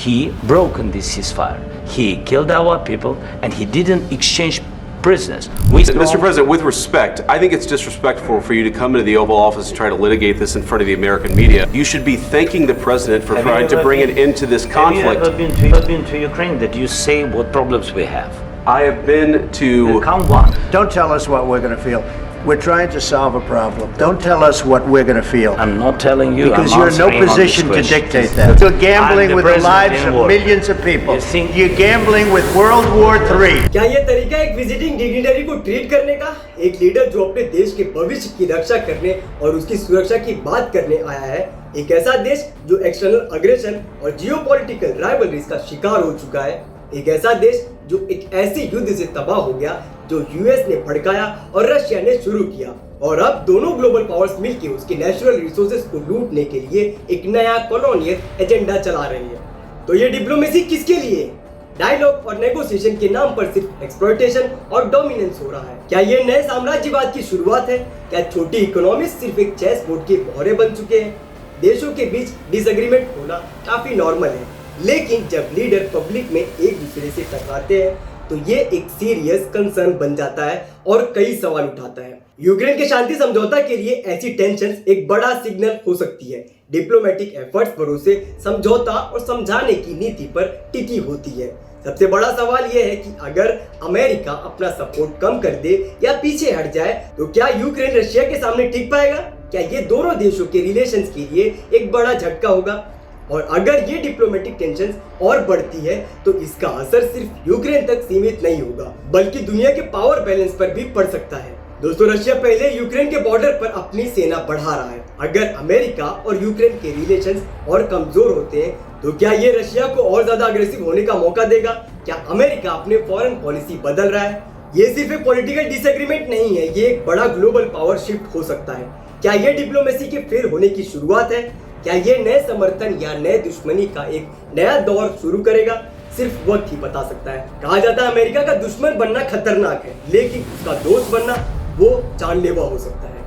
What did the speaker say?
he broken this ceasefire. He killed our people and he didn't exchange prisoners. Mr. President, with respect, I think it's disrespectful for you to come into the Oval Office and try to litigate this in front of the American media. You should be thanking the President for trying to bring an end to this conflict. Have you ever been to Ukraine that you say what problems we have? I have been to... Come on. Don't tell us what we're going to feel. We're trying to solve a problem. Don't tell us what we're going to feel. I'm not telling you. Because I'm you're in no answering on this position to question. dictate that. You're gambling I'm the with the president lives in of war. millions of people. You think- You're gambling with World War III. क्या ये तरीका एक visiting dignitary को treat करने का? एक leader जो अपने देश के भविष्य की रक्षा करने और उसकी सुरक्षा की बात करने आया है, एक ऐसा देश जो एक्सटर्नल अग्रेशन और जियोपॉलिटिकल राइवलरीज का शिकार हो चुका है, एक ऐसा देश जो एक ऐसे युद्ध से तबाह हो गया जो यूएस ने भड़काया और रशिया ने शुरू किया, और अब दोनों ग्लोबल पावर्स मिलकर उसके नेचुरल रिसोर्सेज को लूटने के लिए एक नया कॉलोनियल एजेंडा चला रही है। तो ये डिप्लोमेसी किसके लिए? डायलॉग और नेगोशिएशन के नाम पर सिर्फ एक्सप्लॉयटेशन और डोमिनेंस हो रहा है। क्या ये नए साम्राज्यवाद की शुरुआत है? क्या छोटी इकोनॉमीज सिर्फ एक चेस बोर्ड के मोहरे बन चुके हैं? देशों के बीच डिसएग्रीमेंट होना काफी नॉर्मल है, लेकिन जब लीडर पब्लिक में एक दूसरे से टकराते हैं तो ये एक सीरियस कंसर्न बन जाता है और कई सवाल उठाता है। यूक्रेन के शांति समझौता के लिए ऐसी टेंशन एक बड़ा सिग्नल हो सकती है। डिप्लोमेटिक एफर्ट्स भरोसे समझौता और समझाने की नीति पर टिकी होती है। सबसे बड़ा सवाल यह है कि अगर अमेरिका अपना सपोर्ट कम कर दे या पीछे हट जाए तो क्या यूक्रेन रशिया के सामने टिक पाएगा? क्या ये दोनों देशों के रिलेशंस के लिए एक बड़ा झटका होगा? और अगर ये डिप्लोमेटिक टेंशन और बढ़ती है तो इसका असर सिर्फ यूक्रेन तक सीमित नहीं होगा, बल्कि दुनिया के पावर बैलेंस पर भी पड़ सकता है। दोस्तों, रशिया पहले यूक्रेन के बॉर्डर पर अपनी सेना बढ़ा रहा है। अगर अमेरिका और यूक्रेन के रिलेशंस और कमजोर होते हैं तो क्या ये रशिया को और ज्यादा अग्रेसिव होने का मौका देगा? क्या अमेरिका अपने फॉरेन पॉलिसी बदल रहा है? ये सिर्फ एक पॉलिटिकल डिसएग्रीमेंट नहीं है, ये एक बड़ा ग्लोबल पावर शिफ्ट हो सकता है। क्या ये डिप्लोमेसी के फेल होने की शुरुआत है? क्या ये नए समर्थन या नए दुश्मनी का एक नया दौर शुरू करेगा? सिर्फ वक्त ही बता सकता है। कहा जाता है अमेरिका का दुश्मन बनना खतरनाक है, लेकिन उसका दोस्त बनना वो जानलेवा हो सकता है।